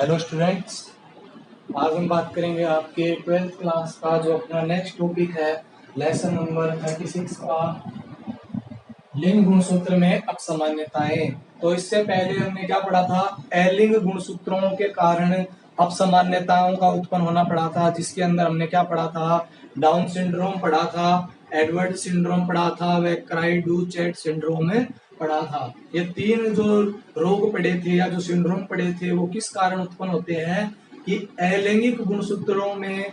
Hello students, आज हम बात करेंगे आपके 12th क्लास का जो अपना नेक्स्ट टॉपिक है लेसन नंबर 36 का लिंग गुणसूत्र में अपसामान्यताएं। तो इससे पहले हमने क्या पढ़ा था? अलिंग गुणसूत्रों के कारण अपसामान्यताओं का उत्पन्न होना पड़ा था, जिसके अंदर हमने क्या पढ़ा था? डाउन सिंड्रोम पढ़ा था, एडवर्ड सिंड्रोम पढ़ा था, व क्राई डू चैट सिंड्रोम पढ़ा था। ये तीन जो रोग पड़े थे या जो सिंड्रोम पड़े थे वो किस कारण उत्पन्न होते हैं कि अलैंगिक गुणसूत्रों में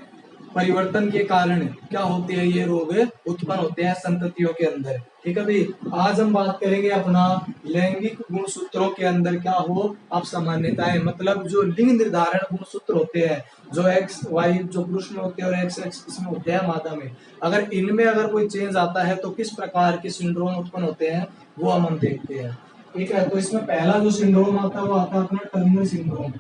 परिवर्तन के कारण क्या होते हैं, ये रोग उत्पन्न होते हैं संततियों के अंदर। ठीक है भाई, आज हम बात करेंगे अपना लैंगिक गुणसूत्रों के अंदर क्या हो अपसामान्यताएं, मतलब जो लिंग निर्धारण गुणसूत्र होते हैं, जो एक्स वाई जो पुरुष में होते हैं और एक्स एक्स इसमें होते हैं मादा में, अगर इनमें अगर कोई चेंज आता है तो किस प्रकार के सिंड्रोम उत्पन्न होते हैं वो हम देखते हैं। ठीक है, तो इसमें पहला जो सिंड्रोम आता है वो आता है अपना टर्नर सिंड्रोम।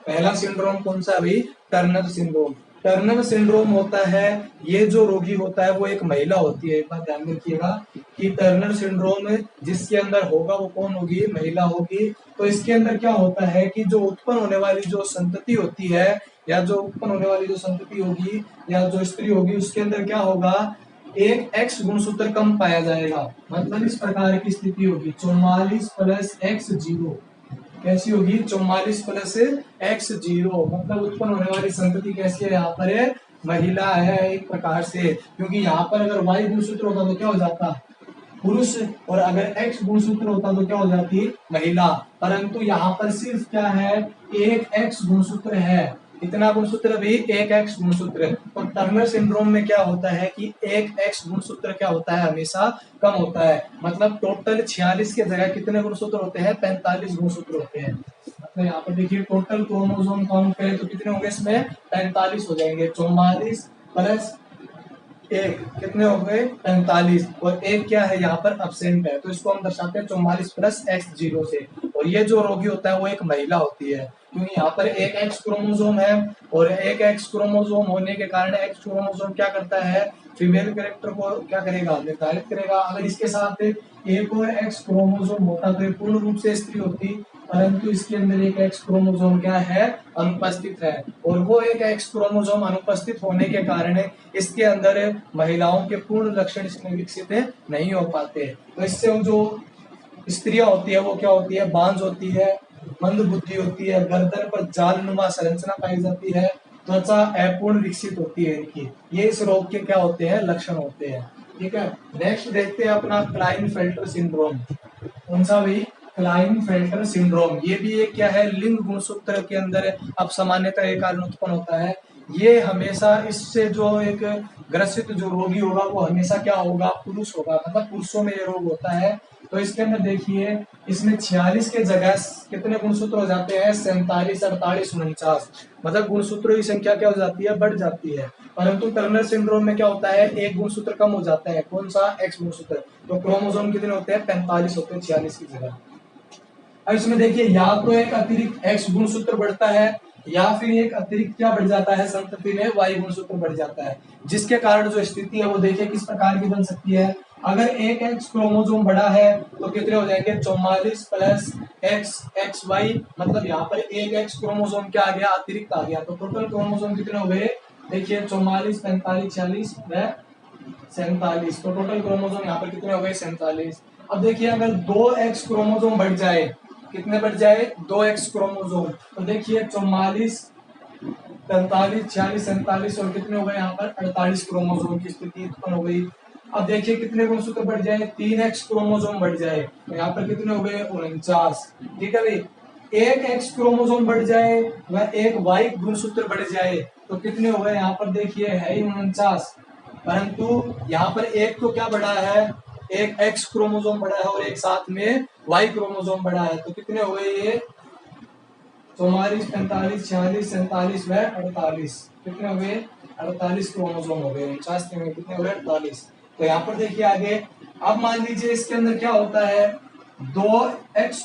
पहला सिंड्रोम कौन सा है भाई? Turner syndrome. टर्नर सिंड्रोम होता है, ये जो रोगी होता है वो एक महिला होती है। एक बात ध्यान रखिएगा कि टर्नर सिंड्रोम जिसके अंदर होगा वो कौन होगी? महिला होगी। तो इसके अंदर क्या होता है कि जो उत्पन्न होने वाली जो संतति होती है या जो उत्पन्न होने वाली जो संतति होगी या जो स्त्री होगी उसके अंदर क्या होगा? एक एक्स गुणसूत्र कम पाया जाएगा। मतलब इस प्रकार की स्थिति होगी 44 प्लस एक्स जीरो। कैसी होगी? 44 प्लस एक्स जीरो। मतलब उत्पन्न होने वाली संतति कैसी है? यहाँ पर महिला है एक प्रकार से, क्योंकि यहाँ पर अगर वाई गुणसूत्र होता तो क्या हो जाता? पुरुष, और अगर एक्स गुणसूत्र होता तो क्या हो जाती? महिला। परंतु यहाँ पर सिर्फ क्या है? एक एक्स गुणसूत्र है। इतना गुणसूत्र भी एक एक्स गुणसूत्र। तो टर्नर सिंड्रोम में क्या होता है कि एक एक्स गुणसूत्र क्या होता है? हमेशा कम होता है। मतलब टोटल 46 के जगह कितने गुणसूत्र होते हैं? 45 गुणसूत्र होते हैं। मतलब यहाँ पर देखिए टोटल क्रोमोसोम काउंट करें तो कितने होंगे? इसमें 45 हो जाएंगे। 44 प्लस एक कितने हो गए? 45। और एक क्या है? यहाँ पर अब्सेंट है, तो इसको हम दर्शाते हैं 44 प्लस एक्स जीरो से। और ये जो रोगी होता है वो एक महिला होती है, क्योंकि यहाँ पर एक एक्स क्रोमोसोम है और एक एक्स क्रोमोसोम होने के कारण एक्स क्रोमोसोम क्या करता है? फीमेल कैरेक्टर को क्या करेगा? निर्धारित करेगा। अगर इसके साथ एक और एक्स क्रोमोसोम होता तो पूर्ण रूप से स्त्री होती, परंतु इसके अंदर एक एक्स क्रोमोसोम क्या है? अनुपस्थित है। और वो एक एक्स क्रोमोसोम अनुपस्थित होने के कारण इसके अंदर महिलाओं के पूर्ण लक्षण इसमें विकसित नहीं हो पाते। तो इससे जो स्त्रियां होती है वो क्या होती है? बांझ होती है, मंद बुद्धि होती है, गर्दन पर जालनुमा संरचना पाई जाती है, त्वचा अपूर्ण विकसित होती है इनकी। ये इस रोग के क्या होते हैं? लक्षण होते हैं। ठीक है, नेक्स्ट देखते हैं अपना क्लाइनफेल्टर सिंड्रोम। कौन सा भाई? Klinefelter syndrome. ये भी एक क्या है? लिंग गुणसूत्र के अंदर अपसामान्यता के कारण उत्पन्न होता है। ये हमेशा इससे जो एक ग्रसित जो रोगी होगा वो हमेशा क्या होगा? पुरुष होगा। मतलब पुरुषों में ये रोग होता है। तो इसके अंदर देखिए इसमें 46 के जगह कितने गुणसूत्र हो जाते हैं? 47, 48, 49। मतलब गुणसूत्रों की संख्या क्या हो जाती है? बढ़ जाती है। परंतु टर्नर सिंड्रोम में क्या होता है? एक गुणसूत्र कम हो जाता है। कौन सा? एक्स गुणसूत्र। तो क्रोमोसोम कितने होते हैं? 45 होते हैं 46 की जगह। अब इसमें देखिए या तो एक अतिरिक्त एक्स गुणसूत्र बढ़ता है या फिर एक अतिरिक्त क्या बढ़ जाता है? संतति में वाई गुणसूत्र बढ़ जाता है, जिसके कारण जो स्थिति है वो देखिए किस प्रकार की बन सकती है। अगर एक एक्स क्रोमोसोम बढ़ा है तो कितने हो जाएंगे? 44 प्लस एक्स एक्स वाई। मतलब यहाँ पर एक एक्स क्रोमोसोम क्या आ गया? अतिरिक्त आ गया। तो टोटल क्रोमोसोम कितने हो गए? देखिए 44, 45, 46 व 47। तो टोटल क्रोमोसोम यहाँ पर कितने हो गए? 47। अब देखिए अगर 2 एक्स क्रोमोसोम बढ़ जाए, कितने बढ़ जाए? 2 एक्स क्रोमोसोम। तो देखिए 44, 45, 46, 47 और कितने हो गए यहाँ पर? 48 क्रोमोसोम की स्थिति उत्पन्न हो गई। अब देखिए कितने गुणसूत्र बढ़ जाए? 3 एक्स क्रोमोसोम बढ़ जाए, तो यहाँ पर कितने हो गए? 49। ठीक है भाई, एक एक्स क्रोमोसोम बढ़ जाए व एक वाई गुणसूत्र बढ़ जाए तो कितने हो गए? यहाँ पर देखिए है ही 49। परंतु यहाँ पर एक तो क्या बढ़ा है? एक एक्स क्रोमोसोम बढ़ा है और एक साथ में वाई क्रोमोसोम बढ़ा है। तो कितने हो गए ये? 44, 45, 46, 47 व 48। कितने हो गए? 48 क्रोमोसोम हो गए। 49 में कितने हो गए? 48। तो यहाँ पर देखिए आगे। अब मान लीजिए इसके अंदर क्या होता है? 3 एक्स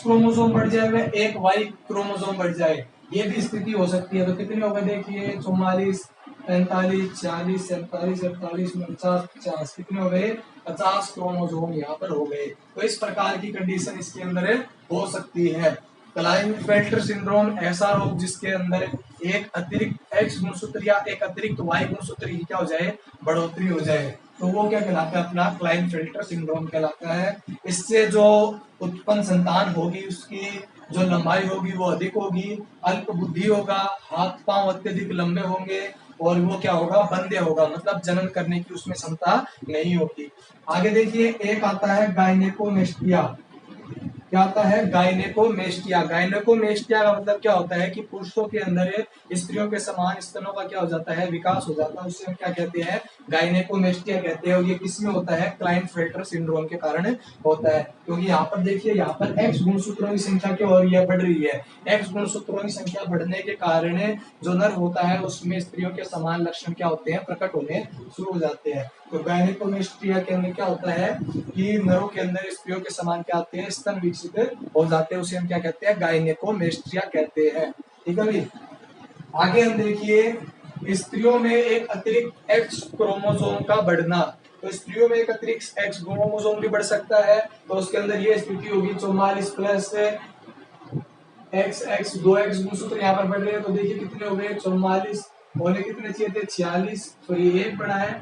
क्रोमोसोम बढ़ जाए व एक वाई क्रोमोसोम बढ़ जाए, ये भी स्थिति हो सकती है। तो कितने हो गए? देखिए 44, 45, 46, 47, 48, 49, 50। कितने हो गए? 50 क्रोमोसोम यहाँ पर हो गए। तो इस प्रकार की कंडीशन इसके अंदर हो सकती है। क्लाइनफेल्टर सिंड्रोम ऐसा रोग जिसके अंदर एक अतिरिक्त एक्स गुणसूत्र या एक अतिरिक्त वाई गुणसूत्र की क्या हो जाए, बढ़ोतरी हो जाए, तो वो क्या कहलाता है, अपना क्लाइनफेल्टर सिंड्रोम कहलाता है। इससे जो उत्पन्न संतान होगी उसकी जो लंबाई होगी वो अधिक होगी, अल्प बुद्धि होगा, हाथ पांव अत्यधिक लंबे होंगे, और वो क्या होगा, बंदे होगा, मतलब जनन करने की उसमें क्षमता नहीं होगी। आगे देखिए, एक आता है गायनेकोमेस्टिया। क्या आता है, गायनेकोमेस्टिया। गायनेकोमेस्टिया का मतलब क्या होता है कि पुरुषों के अंदर स्त्रियों के समान स्तनों का क्या हो जाता है, विकास हो जाता है, उससे हम क्या कहते हैं, गायनेकोमेस्टिया कहते हैं। और ये किसमें होता है, क्लाइनफेल्टर सिंड्रोम के कारण होता है। क्योंकि यहाँ पर देखिए, यहाँ पर एक्स गुणसूत्रों की संख्या क्या हो रही है, बढ़ रही है। एक्स गुणसूत्रों की संख्या बढ़ने के कारण जो नर होता है उसमें स्त्रियों के समान लक्षण क्या होते हैं, प्रकट होने शुरू हो जाते हैं। तो गायनेकोमेस्टिया के अंदर क्या होता है कि नरों के अंदर स्त्रियों के समान क्या आते हैं, स्तन विकसित हो जाते हैं, उसे हम क्या कहते हैं, गायनेकोमेस्टिया कहते हैं। ठीक है भाई। आगे हम देखिए, स्त्रियों में एक अतिरिक्त एक्स क्रोमोसोम का बढ़ना। तो स्त्रियों में एक अतिरिक्त एक्स क्रोमोसोम भी बढ़ सकता है, तो उसके अंदर ये स्थिति होगी 44 प्लस एक्स एक्स, 2 एक्स गुणसूत्र यहाँ पर बढ़ रहे हैं, तो देखिए कितने हो गए, 44 होने कितने चाहिए थे, 46, सॉरी एक बढ़ा है,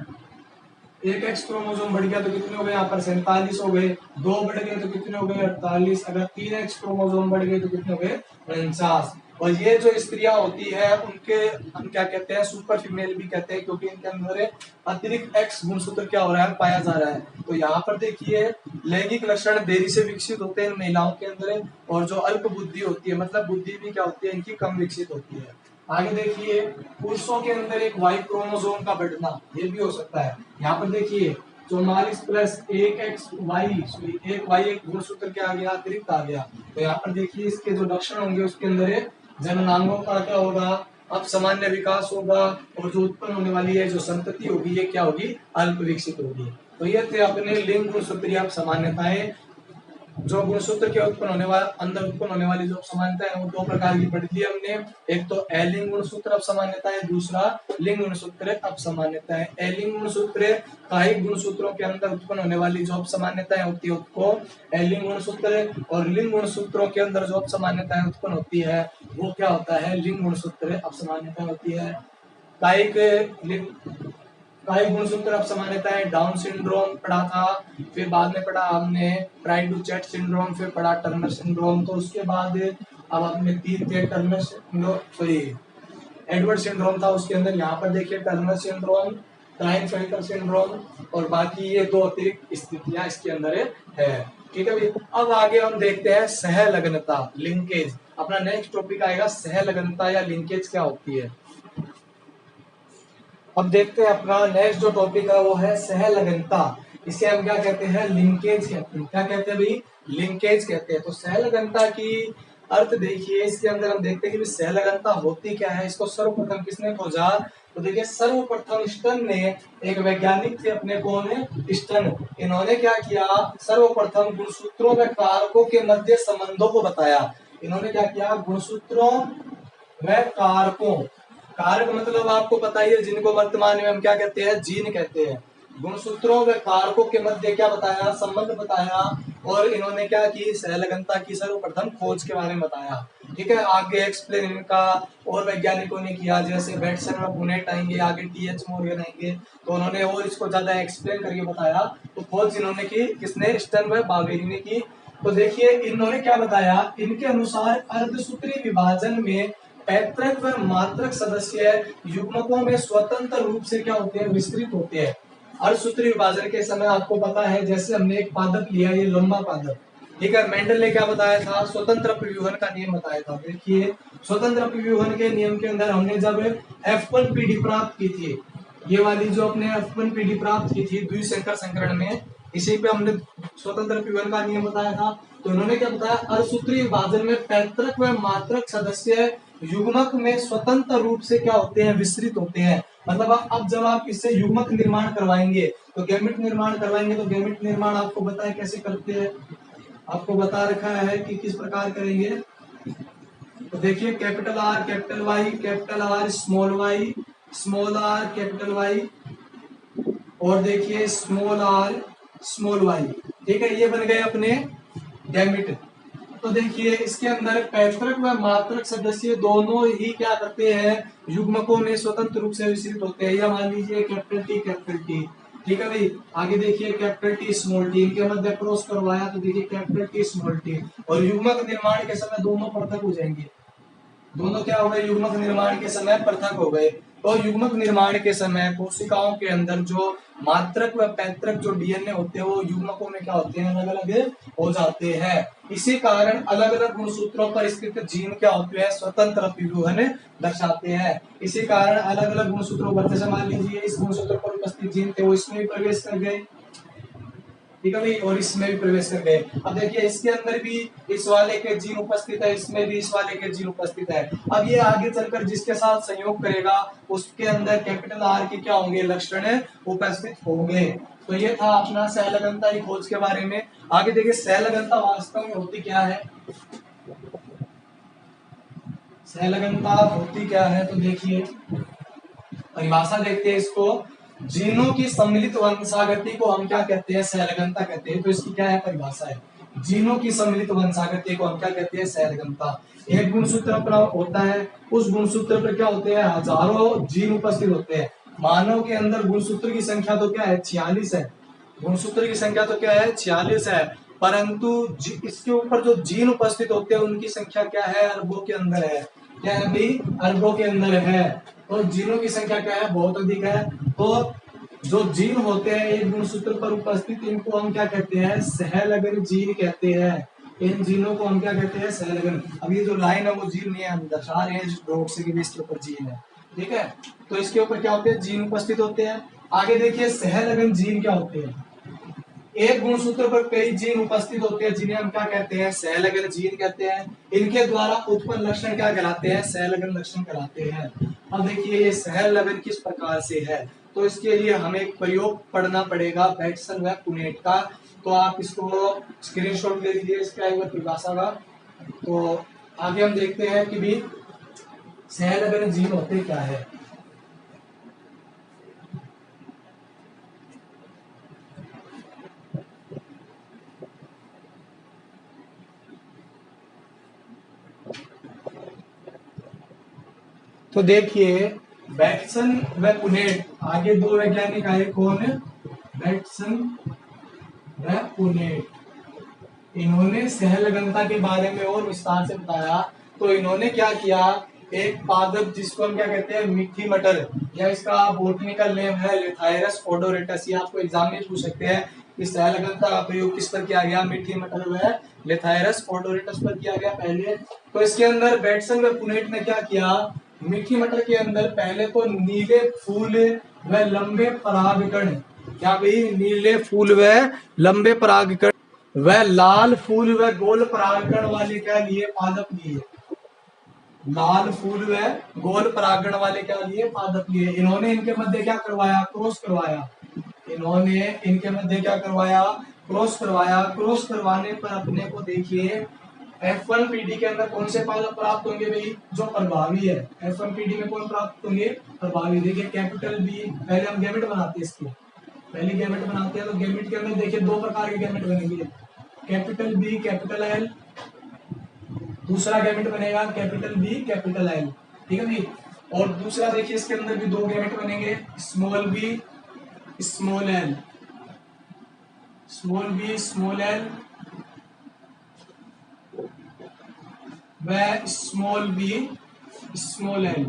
एक एक्स क्रोमोसोम बढ़ गया तो कितने हो गए, यहाँ पर 47 हो गए, 2 बढ़ गए तो कितने हो गए, 48, अगर 3 एक्स क्रोमोसोम बढ़ गए तो कितने हो गए, 49। और ये जो स्त्रियां होती है उनके हम क्या कहते हैं, सुपर फीमेल भी कहते हैं, क्योंकि इनके अंदर अतिरिक्त एक्स गुणसूत्र क्या हो रहा है, पाया जा रहा है। तो यहाँ पर देखिए, लैंगिक लक्षण देरी से विकसित होते हैं महिलाओं के अंदर, और जो अल्प बुद्धि होती है, मतलब बुद्धि भी क्या होती है, इनकी कम विकसित होती है। आगे देखिए, पुरुषों के अंदर एक वाई क्रोमोसोम का बढ़ना, ये भी हो सकता है। यहाँ पर देखिए 44 प्लस एक एक्स वाई, सॉरी एक वाई, एक गुणसूत्र क्या आ गया, अतिरिक्त आ गया। तो यहाँ पर देखिए, इसके जो लक्षण होंगे उसके अंदर जननांगों का क्या होगा, अब सामान्य विकास होगा, और जो उत्पन्न होने वाली है जो संतति होगी ये क्या होगी, अल्प विकसित होगी। तो ये थे अपने लिंग गुणसूत्रीय आप सामान्यताएं। जो गुणसूत्र के उत्पन्न होने वाला अंदर उत्पन्न होने वाली जो समानता है वो 2 प्रकार की पढ़ ली हमने। एक तो अलिंग गुणसूत्र अपसमान्यता है, दूसरा लिंग गुणसूत्र अपसमान्यता है। अलिंग गुणसूत्र कायिक गुणसूत्रों के अंदर उत्पन्न होने वाली जो अपसमान्यताएं होती है उसको अलिंग गुणसूत्र, और लिंग गुणसूत्रों के अंदर जो अपसमान्यताएं उत्पन्न होती है वो क्या होता है, लिंग गुणसूत्र अपसमान्यता होती है। कायिक कई गुणसूत्र अपसमान्यताएं, डाउन सिंड्रोम पढ़ा था, फिर बाद में पढ़ा हमने प्राइड-डुचेट सिंड्रोम, फिर पढ़ा टर्नर सिंड्रोम। तो उसके बाद अब अपने 3 थे Turner syndrome, sorry Edward syndrome था, उसके अंदर यहाँ पर देखिए टर्नर सिंड्रोम, क्लाइनफेल्टर सिंड्रोम, और बाकी ये 2 अतिरिक्त स्थितियां इसके अंदर है। ठीक है भाई। अब आगे हम देखते हैं सहलग्नता, लिंकेज। अपना नेक्स्ट टॉपिक आएगा सहलग्नता या लिंकेज क्या होती है। अब देखते हैं अपना नेक्स्ट जो टॉपिक है वो है सहलग्नता। इसे हम क्या कहते हैं, लिंकेज कहते हैं। क्या कहते हैं भाई, लिंकेज कहते हैं। तो सहलग्नता की अर्थ देखिए, इसके अंदर हम देखते हैं कि सहलग्नता होती क्या है। इसको सर्वप्रथम किसने खोजा, तो देखिए सर्वप्रथम स्टन ने, एक वैज्ञानिक थे अपने कौन है, स्टन। इन्होंने क्या किया, सर्वप्रथम गुणसूत्रों व कारकों के मध्य संबंधों को बताया। इन्होंने क्या किया, गुणसूत्रों व कारकों, कारक मतलब आपको पता ही है जिनको वर्तमान में हम क्या कहते हैं, जीन कहते हैं। गुणसूत्रों व कारकों के मध्य क्या बताया, संबंध बताया। और इन्होंने क्या की, सहलग्नता की सर्वप्रथम खोज के बारे में बताया। ठीक है। आगे एक्सप्लेन इनका और वैज्ञानिकों ने किया, जैसे बेटसन व पुनेट आएंगे, आगे टी.एच. मॉर्गन आएंगे, तो उन्होंने और इसको ज्यादा एक्सप्लेन करके बताया। तो खोज इन्होंने की, किसने, स्टन व बावेरी ने की। तो देखिए इन्होंने क्या बताया, इनके अनुसार अर्धसूत्री विभाजन में पैतृक व मातृक सदस्य युग्मकों में स्वतंत्र रूप से क्या होते हैं, विस्तृत होते हैं। अर्धसूत्री विभाजन के समय आपको पता है, जैसे हमने एक पादप लिया, ये लंबा पादप, ठीक है। मेंडल ने क्या बताया था, स्वतंत्र अपव्यूहन का नियम बताया था। देखिए स्वतंत्र अपव्यूहन के नियम के अंदर हमने जब F1 पीढ़ी प्राप्त की थी, ये वाली जो अपने F1 पीढ़ी प्राप्त की थी द्विसंकर संकरण में, इसी पे हमने स्वतंत्र अपव्यूहन का नियम बताया था। तो उन्होंने क्या बताया, अर्धसूत्री विभाजन में पैतृक व मातृक सदस्य युग्मक में स्वतंत्र रूप से क्या होते हैं, विस्तृत होते हैं। मतलब अब जब आप इससे युग्मक निर्माण करवाएंगे, तो गैमेट निर्माण करवाएंगे, तो गैमेट निर्माण आपको पता है कैसे करते हैं, आपको बता रखा है कि किस प्रकार करेंगे। तो देखिए capital R capital Y, capital R small R capital Y, और देखिए स्मॉल आर स्मॉल वाई। ठीक है, ये बन गए अपने गैमेट। तो देखिए इसके अंदर पैतृक व मात्रक सदस्य दोनों ही क्या करते हैं, युग्मकों में स्वतंत्र रूप से विस्तृत होते हैं। या मान लीजिए कैपिटल टी कैपिटल टी, ठीक है भाई। आगे देखिए कैपिटल टी स्मॉल टी, इनके मध्य क्रॉस करवाया तो देखिए कैपिटल टी स्मॉल टी, और युग्मक निर्माण के समय दोनों पृथक हो जाएंगे। दोनों क्या हो गए, युग्मक निर्माण के समय पृथक हो गए। तो युग्मक निर्माण के समय कोशिकाओं के अंदर जो मात्रक व पैतृक जो डीएनए होते हैं वो युग्मकों में क्या होते हैं, अलग अलग हो जाते हैं। इसी कारण अलग अलग गुणसूत्रों पर स्थित जीन क्या होते हैं, स्वतंत्र परिवहन दर्शाते हैं। इसी कारण अलग अलग गुणसूत्रों पर, जैसे मान लीजिए इस गुणसूत्र पर उपस्थित जीन थे वो इसमें भी प्रवेश कर गए, ठीक है भाई, और इसमें भी प्रवेश कर गए। अब देखिए इसके अंदर भी इस वाले के जीन उपस्थित है, इसमें भी इस वाले के जीन उपस्थित है। अब ये आगे चलकर जिसके साथ संयोग करेगा उसके अंदर कैपिटल आर के क्या होंगे, लक्षण उपस्थित होंगे। तो ये था अपना सहलगनता की खोज के बारे में। आगे देखिए सहलगनता वास्तव में होती क्या है, सहलगनता होती क्या है, तो देखिए परिभाषा देखते हैं इसको। जीनों की सम्मिलित वंशागति को हम क्या कहते हैं, सहलगनता कहते हैं। तो इसकी क्या है परिभाषा है, जीनों की सम्मिलित वंशागति को हम क्या कहते हैं, सहलगनता। एक गुणसूत्र पर होता है, उस गुणसूत्र पर क्या होते हैं, हजारों जीन उपस्थित होते हैं। मानव के अंदर गुणसूत्र की संख्या तो क्या है, 46 है। गुणसूत्र की संख्या तो क्या है, 46 है। परंतु इसके ऊपर जो जीन उपस्थित होते हैं उनकी संख्या क्या है, अरबों के अंदर है। क्या है भाई, अरबों के अंदर है। तो जीनों की संख्या क्या है, बहुत अधिक है। तो जो जीन होते हैं एक गुणसूत्र पर उपस्थित, इनको हम क्या कहते हैं, सहलगन जीन कहते हैं। इन जीनों को हम क्या कहते हैं, सहलगन। अब ये जो लाइन है वो जीन नहीं है, हम दर्शा रहे हैं डॉट से कि इसके ऊपर जीन है, ठीक है। तो इसके ऊपर क्या होते हैं, जीन उपस्थित होते हैं। आगे देखिए सहलगन जीन क्या होते हैं, एक गुणसूत्र पर कई जीन उपस्थित होते हैं जिन्हें हम क्या कहते हैं, सहलगन जीन कहते हैं। इनके द्वारा उत्पन्न लक्षण क्या कहलाते हैं, सहलगन लक्षण कहलाते हैं। अब देखिए ये सहलगन किस प्रकार से है, तो इसके लिए हमें एक प्रयोग पढ़ना पड़ेगा बैटसन व पुनेट का। तो आप इसको स्क्रीनशॉट ले लीजिए इसका एक बार परिभाषा का। तो आगे हम देखते हैं कि भी सहलगन जीन होते क्या है। तो देखिए बैटसन व पुनेट, आगे दो वैज्ञानिक आए, कौन है, बैटसन व पुनेट। इन्होंने सहलगनता के बारे में और विस्तार से बताया। तो इन्होंने क्या किया, एक पादप जिसको हम क्या कहते हैं, मीठी मटर, या इसका बोटनिकल नेम है लेथायरस ओडोरेटस। ये आपको एग्जाम में पूछ सकते हैं कि सहलगनता का प्रयोग किस पर किया गया, मीठी मटर व लेथायरस ओडोरेटस पर किया गया पहले। तो इसके अंदर बैटसन व पुनेट ने क्या किया, मीठी मटर के अंदर पहले तो नीले फूल व लंबे परागकण, क्या भाई, नीले फूल व लंबे परागकण व लाल फूल व गोल परागकण वाले क्या लिए, पादप लिए। लाल फूल व गोल परागकण वाले क्या लिए, पादप लिए। इन्होंने इनके मध्य क्या करवाया, क्रॉस करवाया। इन्होंने इनके मध्य क्या करवाया, क्रॉस करवाया। क्रॉस करवाने पर अपने को देखिए F1 पीडी के अंदर कौन से पादप प्राप्त होंगे भाई, जो प्रभावी है। F1 पीडी में कौन प्राप्त होंगे, प्रभावी। देखिए कैपिटल बी, पहले हम गैमेट बनाते हैं इसके, पहले गैमेट बनाते हैं। तो गैमेट के अंदर देखिए दो प्रकार के गैमेट बनेंगे, कैपिटल बी कैपिटल एल, दूसरा गैमेट बनेगा कैपिटल बी कैपिटल एल, ठीक है भाई। और दूसरा देखिए इसके अंदर भी दो गैमेट बनेंगे, small B small L, small B small L व स्मॉल बी स्मॉल एल।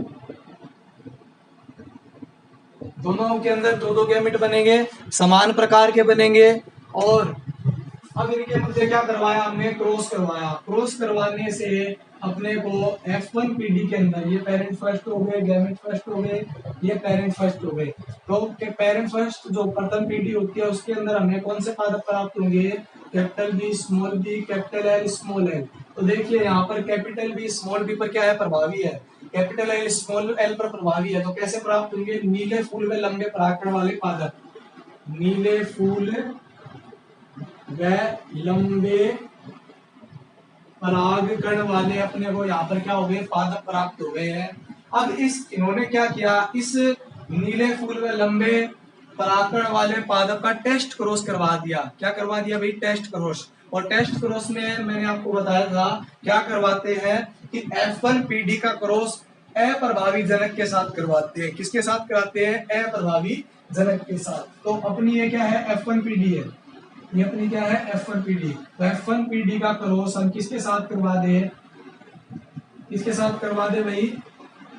दोनों के अंदर दो दो गैमेट बनेंगे, समान प्रकार के बनेंगे। और अब इनके मध्य क्या करवाया हमने, क्रॉस करवाया। क्रॉस करवाने से अपने को F1 पीडी के अंदर ये पेरेंट फर्स्ट हो गए, गैमेट फर्स्ट हो गए, ये पेरेंट फर्स्ट हो गए। तो पेरेंट फर्स्ट जो प्रथम पीडी होती है उसके अंदर हमें कौन से पादप प्राप्त होंगे, capital B capital L small L. तो देखिए यहाँ पर कैपिटल बी स्मॉल बी पर क्या है, प्रभावी है। कैपिटल एल स्मॉल एल पर प्रभावी है। तो कैसे प्राप्त होंगे, नीले फूल व लंबे परागकण वाले पादप, नीले फूल व लंबे परागकण वाले अपने को यहाँ पर क्या हो गए, पादप प्राप्त हो गए हैं। अब इस इन्होंने क्या किया, इस नीले फूल व लंबे परागकण वाले पादप का टेस्ट क्रॉस करवा दिया। क्या करवा दिया भाई, टेस्ट क्रॉस। और टेस्ट क्रॉस में मैंने आपको बताया था क्या करवाते हैं कि F1PD का क्रॉस अप्रभावी जनक के साथ करवाते हैं। किसके साथ कराते हैं? अप्रभावी जनक के साथ। तो अपनी ये क्या है? F1PD है। ये अपनी क्या है? F1PD। तो F1PD का क्रॉस हम किसके साथ करवा दे? किसके साथ करवा दे भाई?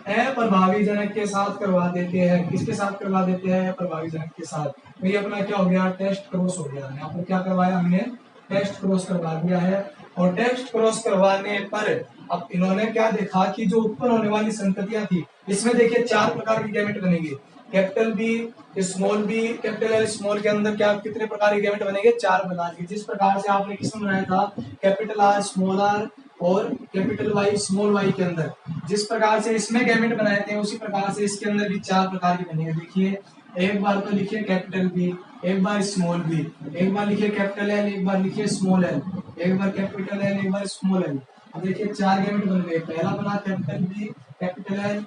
अप्रभावी जनक के साथ करवा देते हैं। किसके साथ करवा देते हैं? अप्रभावी जनक के साथ। तो ये अपना क्या हो गया? टेस्ट क्रॉस हो गया। यहाँ पर क्या करवाया हमने? टेस्ट क्रॉस करवा दिया है। और टेस्ट क्रॉस करवाने पर अब इन्होंने क्या देखा कि जो उत्पन्न होने वाली संततियां थी, इसमें देखिए 4 प्रकार के गैमेट बनेंगे। Capital B, small B, capital L, small के अंदर क्या कितने प्रकार के गैमेट बनेंगे? 4 प्रकार के। जिस प्रकार से आपने किसमें बनाया था? कैपिटल आर, स्मॉल आर और कैपिटल वाई, स्मॉल वाई के अंदर जिस प्रकार से इसमें गैमेट बनाए थे, उसी प्रकार से इसके अंदर भी 4 प्रकार के बनेंगे। देखिए, एक बार तो लिखिए कैपिटल बी, एक बार स्मॉल बी, एक बार लिखिए कैपिटल एल, एक बार लिखिए स्मॉल एल, एक बार कैपिटल एल, एक बार स्मॉल एल। अब देखिए 4 गैमेट बन गए। पहला बना capital B, capital L,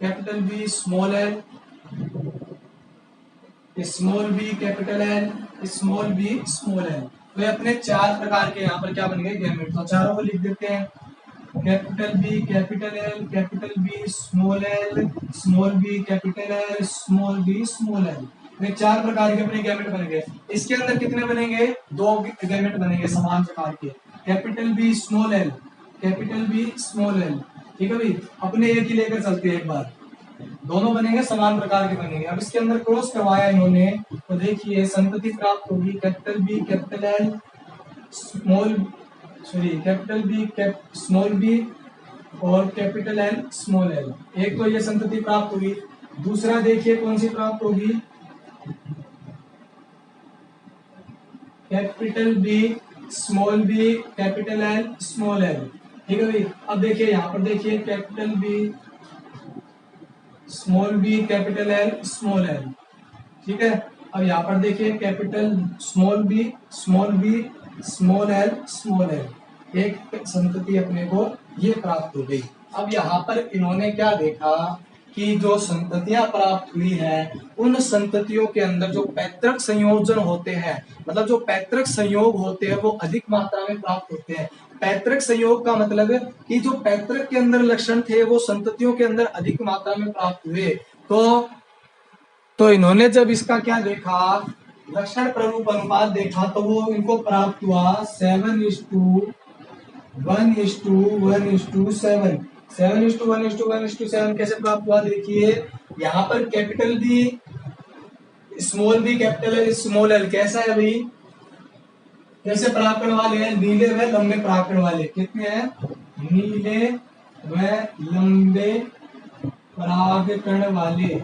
capital B, small L, small B, capital L, small B, small L. तो ये अपने 4 प्रकार के यहाँ पर क्या बन गए? गैमेट। तो चारों को लिख देते हैं। Capital B, capital L, capital B, small L, small B, capital L, small B, small L. ये 4 प्रकार के अपने गैमेट बन गए। इसके अंदर कितने बनेंगे? 2 गैमेट बनेंगे समान प्रकार के। Capital B, small L, capital B, small L. ठीक है भाई, अपने एक ही लेकर चलते हैं एक बार। दोनों बनेंगे समान प्रकार के बनेंगे। अब इसके अंदर क्रॉस करवाया इन्होंने, तो देखिए संतति प्राप्त होगी capital B, capital L, small capital B, small B और कैपिटल एल, स्मॉल एल। एक तो ये संतति प्राप्त होगी। दूसरा देखिए कौन सी प्राप्त होगी? Capital B, small B, capital L, small L. ठीक है भाई। अब देखिए यहाँ पर देखिए capital B, small B, capital L, small L. ठीक है। अब यहाँ पर देखिए capital small B, small B, small L, small L. एक संतति अपने को ये प्राप्त हो गई। अब यहाँ पर इन्होंने क्या देखा कि जो संततियां प्राप्त हुई है, उन संततियों के अंदर जो पैतृक संयोजन होते हैं, मतलब जो पैतृक संयोग होते हैं, वो अधिक मात्रा में प्राप्त होते हैं। पैतृक संयोग का मतलब है कि जो पैतृक के अंदर लक्षण थे वो संततियों के अंदर अधिक मात्रा में प्राप्त हुए। तो इन्होंने जब इसका क्या देखा, लक्षण प्ररूप अनुपात देखा, तो वो इनको प्राप्त हुआ 7:1:1:7। 7:1:1:7 कैसे प्राप्त हुआ? देखिए यहाँ पर capital B, small B, capital L, small L कैसा है भाई? कैसे परागकण वाले हैं? नीले व लंबे परागकण वाले। कितने हैं? नीले व लंबे परागकण वाले।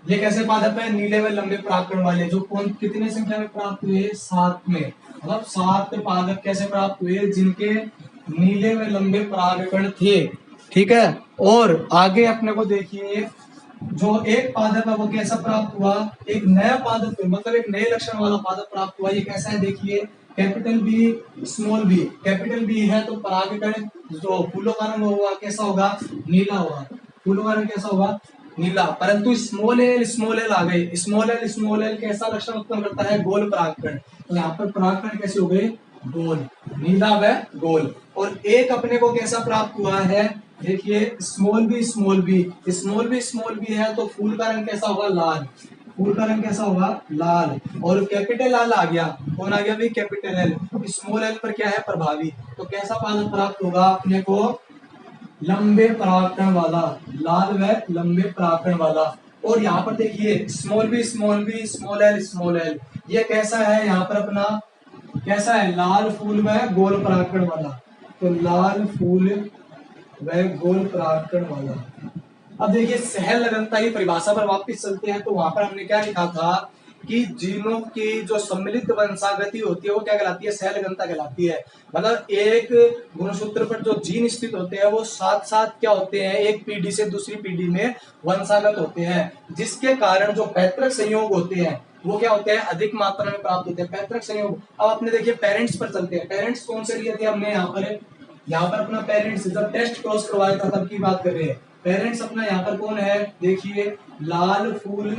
ये कैसे पादप है? नीले व लंबे परागकण वाले। जो कौन कितने संख्या में प्राप्त हुए? 7 में। मतलब 7 पादप कैसे प्राप्त हुए? जिनके नीले व लंबे परागकण थे। ठीक है। और आगे अपने को देखिए, जो एक पादप है वो कैसा प्राप्त हुआ? एक नया पादप, मतलब एक नए लक्षण वाला पादप प्राप्त हुआ। ये कैसा है? देखिए capital B, small B. Capital B है तो परागकण जो फूलों का रंग होगा कैसा होगा? नीला होगा। फूलों का रंग कैसा होगा? नीला। परंतु स्मॉल एल आ गए। स्मॉल एल कैसा लक्षण उत्पन्न करता है? गोल परागकण। तो यहाँ पर परागकण कैसे हो गए? गोल, नीला व गोल। और एक अपने को कैसा प्राप्त हुआ है? देखिए स्मॉल बी है तो फूल का रंग कैसा होगा? लाल। फूल का रंग कैसा होगा? लाल। और कैपिटल एल आ गया। कौन आ गया भाई? Capital L. स्मॉल एल पर क्या है? प्रभावी। तो कैसा पादप प्राप्त होगा अपने को? लंबे परागकण वाला, लाल व लंबे परागकण वाला। और यहाँ पर देखिए स्मॉल बी, स्मॉल एल, ये कैसा है? यहाँ पर अपना कैसा है? लाल फूल व गोल परागकण वाला। तो लाल फूल व गोल परागकण वाला। अब देखिए सहलगनता की परिभाषा पर वापस चलते हैं। तो वहां पर हमने क्या लिखा था कि जीनों की जो सम्मिलित वंशागति होती है वो क्या कहलाती है? सहलगनता कहलाती है। मतलब एक गुणसूत्र पर जो जीन स्थित होते हैं वो साथ साथ क्या होते हैं? एक पीढ़ी से दूसरी पीढ़ी में वंशागत होते हैं, जिसके कारण जो पैतृक संयोग होते हैं वो क्या होते हैं? अधिक मात्रा में प्राप्त होते हैं। पैतृक संयोग। अब अपने देखिए पेरेंट्स पर चलते हैं। पेरेंट्स कौन से लिए थे हमने? यहाँ पर अपना पेरेंट्स जब टेस्ट क्रॉस करवाया था तब की बात कर रहे हैं। पेरेंट्स अपना यहाँ पर कौन है? देखिए लाल फूल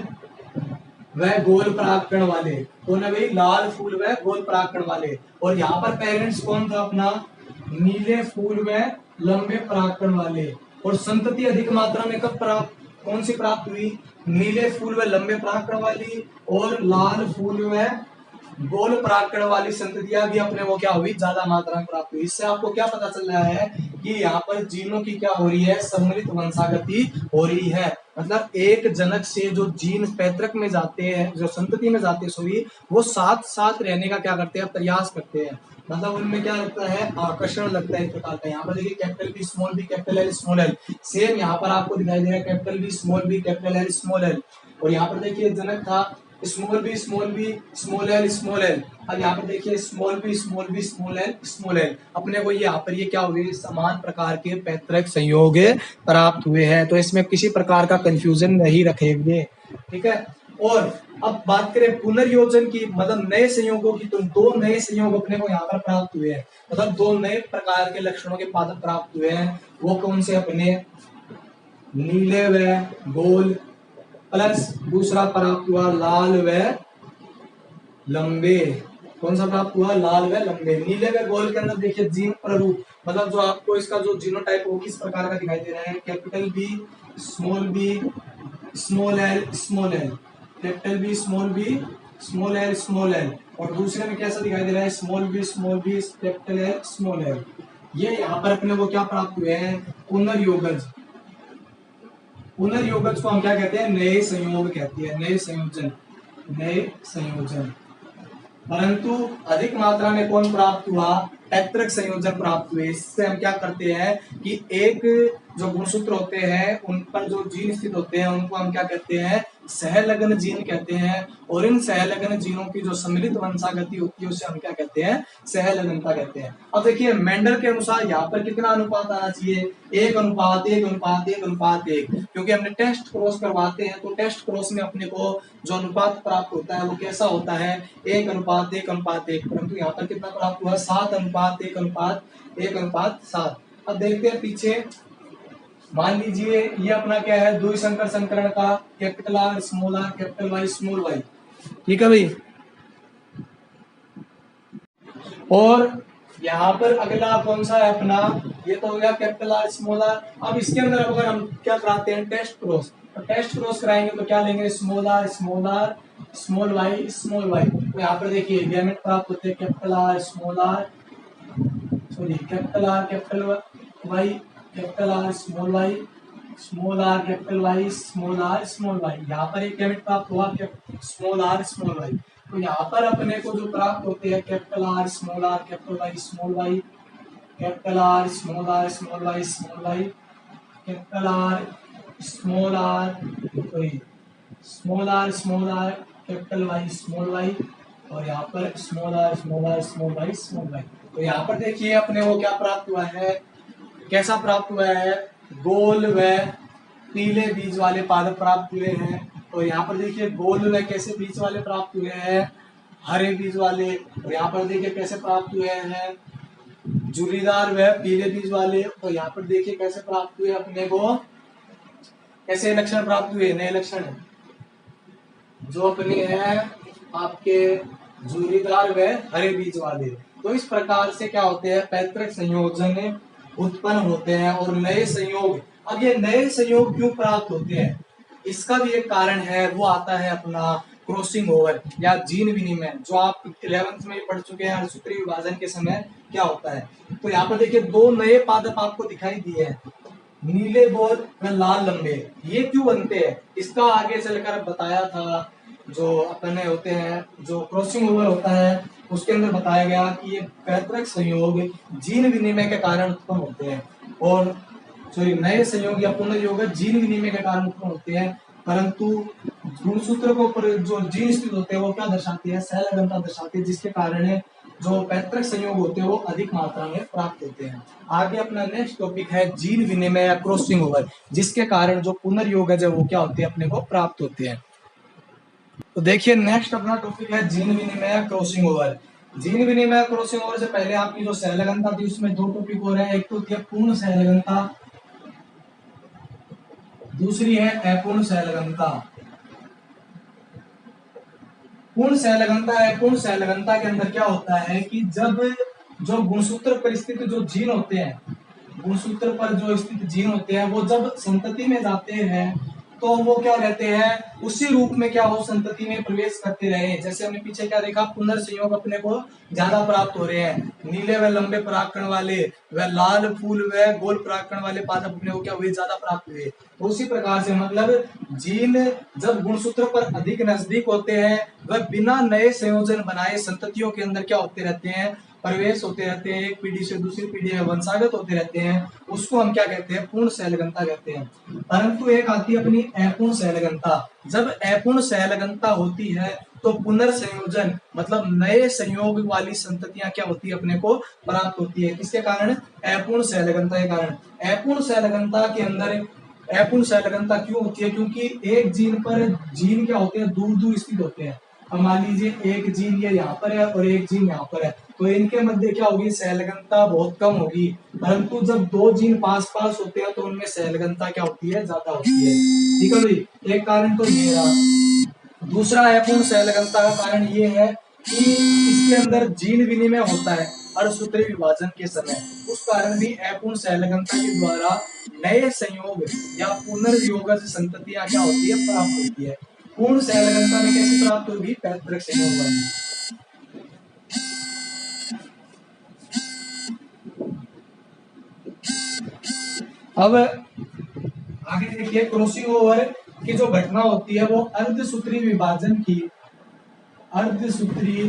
वह गोल परागकण वाले। कौन है भाई? लाल फूल व गोल परागकण वाले। और यहाँ पर पेरेंट्स कौन था अपना? नीले फूल व लंबे परागकण वाले। और संतति अधिक मात्रा में कब प्राप्त, कौन सी प्राप्त हुई? नीले फूल व लंबे परागकण वाली और लाल फूल व गोल परागकण वाली संततियां भी अपने वो क्या हुई? ज्यादा मात्रा में प्राप्त हुई। इससे आपको क्या पता चल रहा है कि यहाँ पर जीनों की क्या हो रही है? सम्मिलित वंशागति हो रही है। मतलब एक जनक से जो जीन पैतृक में जाते हैं, जो संतति में जाते हैं सॉरी, वो साथ साथ रहने का क्या करते हैं? प्रयास करते हैं। मतलब उनमें क्या लगता है? आकर्षण लगता है एक प्रकार का। यहाँ पर देखिए capital B small B capital L small L. Same यहाँ पर आपको दिखाई दे रहा है capital B small B capital L small L. और यहाँ पर देखिए जनक था स्मॉल बी स्मॉल एल। अब यहाँ पर देखिए स्मॉल बी स्मॉल एल। अपने को यहाँ पर ये क्या हुए? समान प्रकार के पैतृक संयोग प्राप्त हुए हैं। तो इसमें किसी प्रकार का कंफ्यूजन नहीं रखेंगे, ठीक है। और अब बात करें पुनर्योजन की, मतलब नए संयोगों की, तो दो नए संयोग अपने को यहाँ पर प्राप्त हुए हैं। मतलब दो नए प्रकार के लक्षणों के पादप प्राप्त हुए हैं। वो कौन से? अपने नीले व गोल प्लस दूसरा प्राप्त हुआ लाल व लंबे। कौन सा प्राप्त हुआ? लाल व लंबे। नीले व गोल के अंदर देखिए जीन प्ररूप, मतलब जो आपको इसका जो जीनोटाइप वो किस प्रकार का दिखाई दे रहा है? Capital B small L, capital B small L. और दूसरे में कैसा दिखाई दे रहा है? Small B capital L small L. ये यहाँ पर अपने को क्या प्राप्त हुए हैं? पुनर्योगज। पुनर्योगज को हम क्या कहते हैं? नए संयोग कहते हैं, नए संयोजन। परंतु अधिक मात्रा में कौन प्राप्त हुआ? पैतृक संयोजन प्राप्त हुए। इससे हम क्या करते हैं कि एक जो गुणसूत्र होते हैं उन पर जो जीन स्थित होते हैं उनको हम क्या कहते हैं? सहलग्न जीन कहते हैं। और इन सहलग्न जीनों की जो सम्मिलित वंशागति होती है उसे हम क्या कहते हैं? सहलग्नता कहते हैं। अब देखिए मेंडल के अनुसार यहाँ पर कितना अनुपात आना चाहिए? 1:1:1:1:1, क्योंकि हमने टेस्ट क्रॉस करवाते हैं तो टेस्ट क्रॉस में अपने को जो अनुपात प्राप्त होता है वो कैसा होता है? 1:1:1:1। परंतु यहाँ पर कितना प्राप्त हुआ? 7:1:1:7। अब देखते हैं पीछे। मान लीजिए ये अपना क्या है? द्विसंकर संकरण का capital R capital Y small Y, ठीक है भाई। और यहाँ पर अगला कौन सा है अपना? ये तो हो गया कैपिटल आर स्मॉल आर। अब इसके अंदर अगर हम क्या कराते हैं? Test cross. तो टेस्ट क्रॉस कराएंगे तो क्या लेंगे? Small R small Y small Y. तो यहाँ पर देखिए गैमेट प्राप्त होते हैं capital R capital Y capital R small R capital Y small Y. यहाँ पर एक गैमेट प्राप्त हुआ स्मॉल वाई। तो यहाँ पर अपने को जो प्राप्त होते हैं capital R capital Y capital R Y capital R capital Y. और यहाँ पर स्मॉल वाई। तो यहाँ पर देखिए अपने को क्या प्राप्त हुआ है? कैसा प्राप्त हुआ है? गोल व पीले बीज वाले पादप प्राप्त हुए हैं। और यहाँ पर देखिए गोल व कैसे बीज वाले प्राप्त हुए हैं? हरे बीज वाले। और यहाँ पर देखिए कैसे प्राप्त हुए हैं? झुर्रीदार व पीले बीज वाले। और यहाँ पर देखिए कैसे प्राप्त हुए अपने को? कैसे लक्षण प्राप्त हुए? नए लक्षण जो अपने हैं आपके झुर्रीदार व हरे बीज वाले। तो इस प्रकार से क्या होते हैं? पैतृक संयोजन उत्पन्न होते हैं और नए संयोग। अब ये नए संयोग क्यों प्राप्त होते हैं? इसका भी एक कारण है, वो आता है अपना क्रॉसिंग ओवर या जीन विनिमय, जो आप 11th में पढ़ चुके हैं। सूत्री विभाजन के समय क्या होता है? तो यहाँ पर देखिए दो नए पादप आपको दिखाई दिए हैं, नीले गोल व लाल लंबे। ये क्यों बनते हैं? इसका आगे चलकर बताया था। जो अपने होते हैं, जो क्रॉसिंग ओवर होता है उसके अंदर बताया गया कि ये पैतृक संयोग जीन विनिमय के कारण उत्पन्न होते हैं। और सॉरी नए संयोग या पुनर्योग जीन विनिमय के कारण उत्पन्न होते हैं। परंतु गुणसूत्र को जो जीन स्थित होते हैं वो क्या दर्शाते हैं? सहलग्नता दर्शाते हैं, जिसके कारण जो पैतृक संयोग होते हैं वो अधिक मात्रा में प्राप्त होते हैं। आगे अपना नेक्स्ट टॉपिक है जीन विनिमय या क्रॉसिंग ओवर, जिसके कारण जो पुनर्योग है वो क्या होते हैं? अपने को प्राप्त होते हैं। तो देखिए नेक्स्ट अपना टॉपिक है जीन विनिमय क्रॉसिंग ओवर। जीन विनिमय क्रॉसिंग ओवर से पहले आपकी जो सहलग्नता थी उसमें दो टॉपिक हो रहे हैं। एक तो थी पूर्ण सहलग्नता, दूसरी है अपूर्ण सहलग्नता। पूर्ण सहलगनता है। पूर्ण सहलगनता के अंदर क्या होता है कि जब जो गुणसूत्र पर स्थित जो जीन होते हैं, गुणसूत्र पर जो स्थित जीन होते हैं, वो जब संतति में जाते हैं तो वो क्या रहते हैं, उसी रूप में क्या हो संतति में प्रवेश करते रहे। जैसे हमने पीछे क्या देखा, पुनर्संयोग अपने को ज्यादा प्राप्त हो रहे हैं, नीले व लंबे परागकण वाले व लाल फूल व गोल परागकण वाले पादप अपने को क्या हुए, ज्यादा प्राप्त हुए। तो उसी प्रकार से मतलब जीन जब गुणसूत्र पर अधिक नजदीक होते हैं, वह बिना नए संयोजन बनाए संततियों के अंदर क्या होते रहते हैं, प्रवेश होते रहते हैं, एक पीढ़ी से दूसरी पीढ़ी में वंशागत होते रहते हैं। उसको हम क्या कहते हैं, पूर्ण सहलगनता कहते हैं। परंतु एक आती है अपनी अपूर्ण सहलगनता। जब अपूर्ण सहलगनता होती है तो पुनर्संयोजन मतलब नए संयोग वाली संततियां क्या होती है, अपने को प्राप्त होती है। किसके कारण, अपूर्ण सहलगनता के कारण। अपूर्ण सहलगनता के अंदर अपूर्ण सहलगनता क्यों होती है, क्योंकि एक जीन पर जीन क्या होते हैं, दूर दूर स्थित होते हैं। अब मान लीजिए एक जीन ये यहाँ पर है और एक जीन यहाँ पर है, तो इनके मध्य क्या होगी, सहलगनता बहुत कम होगी। परंतु जब दो जीन पास पास होते हैं तो उनमें सहलगनता क्या होती है, ज्यादा होती है। ठीक है भाई, एक कारण तो ये रहा। दूसरा अपूर्ण सहलगनता का कारण ये है कि इसके अंदर जीन विनिमय होता है अणुसूत्रीय विभाजन के समय। उस कारण भी अपूर्ण सहलगनता के द्वारा नए संयोग या पुनर्योगज संततियां क्या होती है, प्राप्त होती है। पूर्ण सहलगनता में कैसे प्राप्त होगी, पैतृक संयोग वाली। अब आगे देखिए, क्रॉसिंग ओवर की जो घटना होती है वो अर्धसूत्री विभाजन की, अर्धसूत्री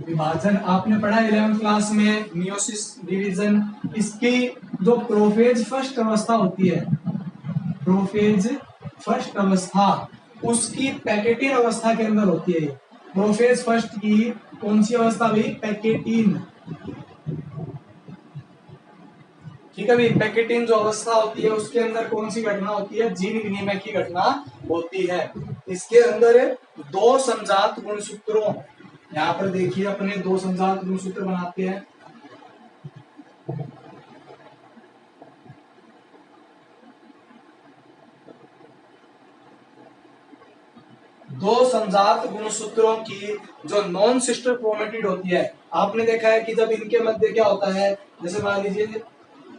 विभाजन आपने पढ़ा 11th क्लास में, मियोसिस डिवीजन। इसकी जो प्रोफेज फर्स्ट अवस्था होती है, प्रोफेज फर्स्ट अवस्था, उसकी पैकेटिन अवस्था के अंदर होती है। प्रोफेज फर्स्ट की कौन सी अवस्था हुई, पैकेटिन। ठीक है भाई, पैकेटिन जो अवस्था होती है उसके अंदर कौन सी घटना होती है, जीन विनिमय की घटना होती है। इसके अंदर दो संजात गुणसूत्रों, यहाँ पर देखिए अपने दो संजात गुणसूत्र बनाते हैं। दो संजात गुणसूत्रों की जो नॉन सिस्टर क्रोमेटिड होती है, आपने देखा है कि जब इनके मध्य क्या होता है, जैसे मान लीजिए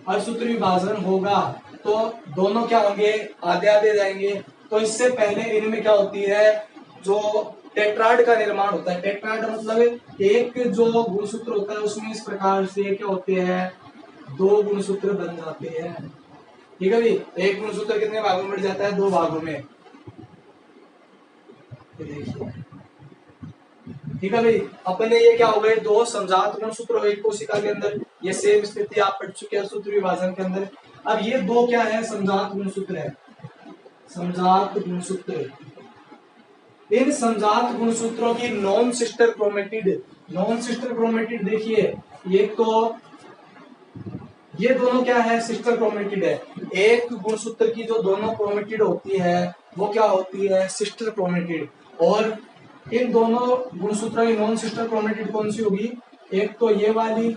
अणुसूत्र विभाजन होगा तो दोनों क्या होंगे, आधे आधे जाएंगे। तो इससे पहले इनमें क्या होती है, जो टेट्राड का निर्माण होता है। टेट्राड मतलब एक जो गुणसूत्र होता है उसमें इस प्रकार से क्या होते हैं, दो गुणसूत्र बन जाते हैं। ठीक है भाई, एक गुणसूत्र कितने भागों में बढ़ जाता है, दो भागों में। ठीक है भाई, अपने ये क्या हो गए, दो संजात गुणसूत्र हो एक कोशिका के अंदर। ये सेम स्थिति आप पढ़ चुके हैं सूत्र विभाजन के अंदर। अब ये दो क्या है, संजात गुणसूत्र है, संजात गुणसूत्र। इन संजात गुणसूत्रों की non sister chromatid, non sister chromatid देखिए, ये तो ये दोनों क्या है, सिस्टर क्रोमेटिड है। एक गुणसूत्र की जो दोनों क्रोमेटिड होती है वो क्या होती है, सिस्टर क्रोमेटिड। और इन दोनों गुणसूत्रों की नॉन सिस्टर क्रोमेटिड कौन सी होगी, एक तो ये वाली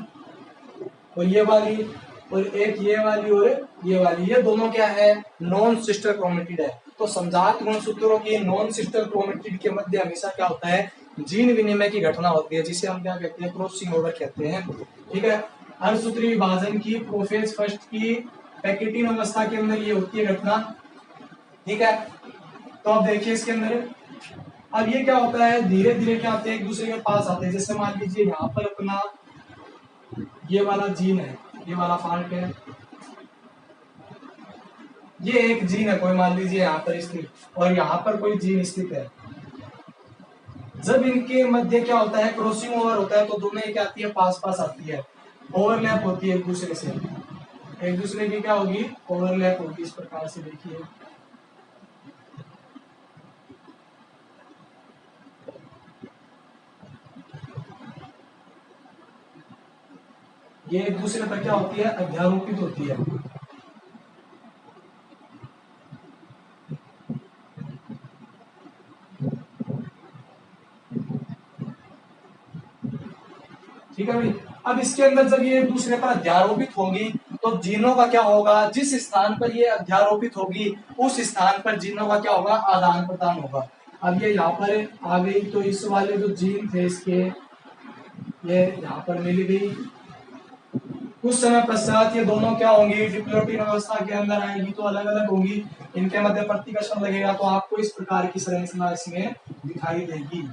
और ये वाली, और एक ये वाली और ये वाली, ये दोनों क्या है, नॉन सिस्टर क्रोमेटिड है। तो संजात गुणसूत्रों की नॉन सिस्टर क्रोमेटिड के मध्य हमेशा क्या होता है, जीन विनिमय की घटना होती है, जिसे हम क्या कहते हैं, क्रॉसिंग ओवर कहते हैं। ठीक है, अणुसूत्री विभाजन की प्रोफेज फर्स्ट की पैकेटिन अवस्था के अंदर ये होती है घटना। ठीक है, तो अब देखिए इसके अंदर अब ये क्या होता है, धीरे धीरे क्या होते हैं, एक दूसरे के पास आते हैं। जैसे मान लीजिए यहाँ पर अपना ये वाला जीन है, ये वाला पार्ट है, ये एक जीन है कोई, मान लीजिए यहाँ पर स्थित, और यहाँ पर कोई जीन स्थित है। जब इनके मध्य क्या होता है, क्रॉसिंग ओवर होता है, तो दोनों क्या आती है, पास पास आती है, ओवरलैप होती है एक दूसरे से, एक दूसरे की क्या होगी, ओवरलैप होगी। इस प्रकार से देखिए, ये एक दूसरे पर क्या होती है, अध्यारोपित होती है। ठीक है भाई, अब इसके अंदर जब ये एक दूसरे पर अध्यारोपित होंगी तो जीनों का क्या होगा, जिस स्थान पर ये अध्यारोपित होगी उस स्थान पर जीनों का क्या होगा, आदान प्रदान होगा। अब ये यहाँ पर आ गई, तो इस वाले जो जीन थे इसके, ये यहाँ पर मिल गई। कुछ समय पश्चात ये दोनों क्या होंगी, डिप्लोटिन अवस्था के अंदर आएंगी, तो अलग अलग होंगी, इनके मध्य प्रतिकर्षण लगेगा, तो आपको इस प्रकार की संरचना इसमें दिखाई देगी।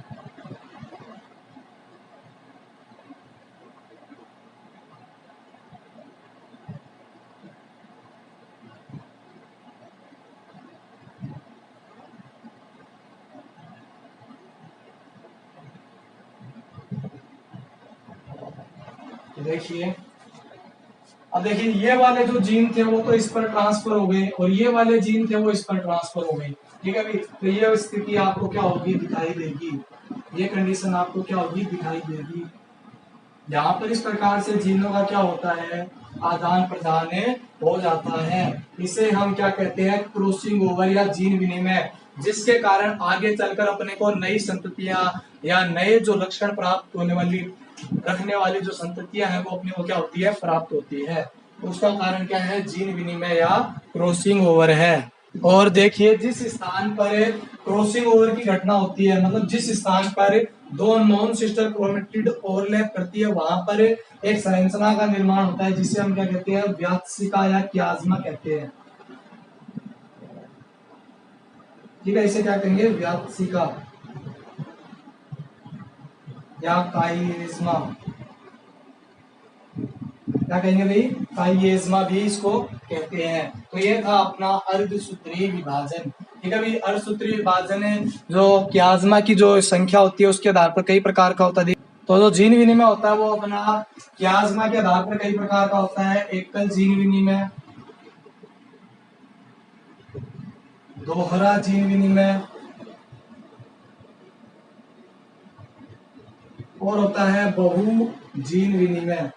देखिए, अब देखिए ये वाले जो जीन थे वो तो इस पर ट्रांसफर हो गए, और ये वाले जीन थे वो इस पर ट्रांसफर हो गए। ठीक है भाई, तो ये स्थिति आपको क्या होगी, दिखाई देगी, ये कंडीशन आपको क्या होगी, दिखाई देगी। यहाँ पर इस प्रकार से जीनों का क्या होता है, आदान प्रदान हो जाता है। इसे हम क्या कहते हैं, क्रॉसिंग ओवर या जीन विनिमय, जिसके कारण आगे चलकर अपने को नई संततियां या नए जो लक्षण प्राप्त होने वाली रखने वाली जो संततियां हैं वो अपने को क्या होती है, प्राप्त होती है। उसका कारण क्या है, जीन विनिमय या क्रॉसिंग ओवर है। और देखिए, जिस स्थान पर क्रॉसिंग ओवर की घटना होती है, मतलब जिस स्थान पर दो नॉन सिस्टर क्रोमेटिड ओवरलैप करती है, वहां पर एक संरचना का निर्माण होता है, जिसे हम क्या कहते हैं, व्यात्सिका या क्याज्मा कहते हैं। ठीक है, इसे क्या कहेंगे, व्यात्सिका या काइएज्मा, क्या कहेंगे भाई, काइएज्मा भी इसको कहते हैं। तो ये था अपना अर्धसूत्रीय विभाजन। ठीक है भाई, अर्धसूत्रीय विभाजन है जो क्याज्मा की जो संख्या होती है उसके आधार पर कई प्रकार का होता है। तो जो जीन विनिमय होता है वो अपना क्याज्मा के आधार पर कई प्रकार का होता है। एकल जीन विनिमय, दोहरा जीन विनिमय, और होता है बहु जीन विनिमय।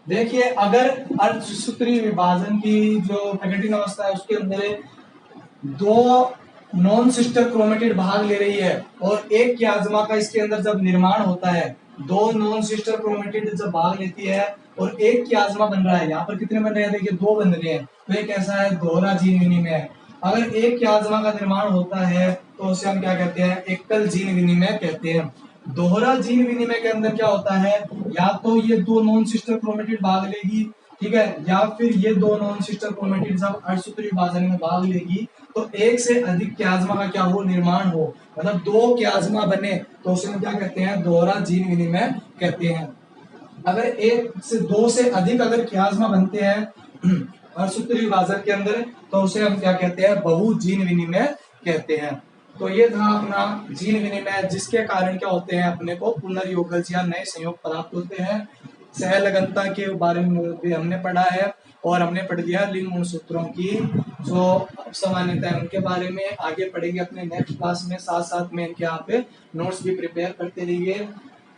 देखिए, अगर अर्धसूत्रीय विभाजन की जो प्रकटीन अवस्था है उसके अंदर दो नॉन सिस्टर क्रोमेटिड भाग ले रही है और एक क्याज्मा का इसके अंदर जब निर्माण होता है, दो नॉन सिस्टर क्रोमेटिड जब भाग लेती है और एक क्याज्मा बन रहा है, यहाँ पर कितने बन रहे हैं, देखिए दो बन रहे हैं, तो एक ऐसा है दोहरा जीन विनिमय है। अगर एक क्याज्मा का निर्माण होता है तो उसे हम क्या कहते हैं, एकल जीन विनिमय कहते हैं। दोहरा जीन विनिमय के अंदर क्या होता है, या तो ये दो नॉन सिस्टर क्रोमेटिड भाग लेगी, ठीक है, या फिर ये दो नॉन सिस्टर क्रोमेटिड जब अर्धसूत्रीय विभाजन में भाग लेगी तो एक से अधिक क्याज्मा का क्या हो, निर्माण हो, मतलब दो क्याज्मा बने तो उसे हम क्या कहते हैं, दोहरा जीन विनिमय कहते हैं। अगर एक से दो से अधिक अगर क्याज्मा बनते हैं अर्धसूत्रीय विभाजन के अंदर तो उसे हम क्या कहते हैं, बहु जीन विनिमय कहते हैं। तो ये था अपना जीन विनिमय, जिसके कारण क्या होते हैं, अपने को पुनर्योगज या नए संयोग प्राप्त होते हैं। सहलगनता के बारे में भी हमने पढ़ा है, और हमने पढ़ लिया लिंग गुणसूत्रों की जो सामान्यता है उनके बारे में। आगे पढ़ेंगे अपने नेक्स्ट क्लास में, साथ साथ में इनके यहाँ पे नोट्स भी प्रिपेयर करते रहिए।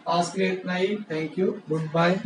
आज के लिए इतना ही, थैंक यू, गुड बाय।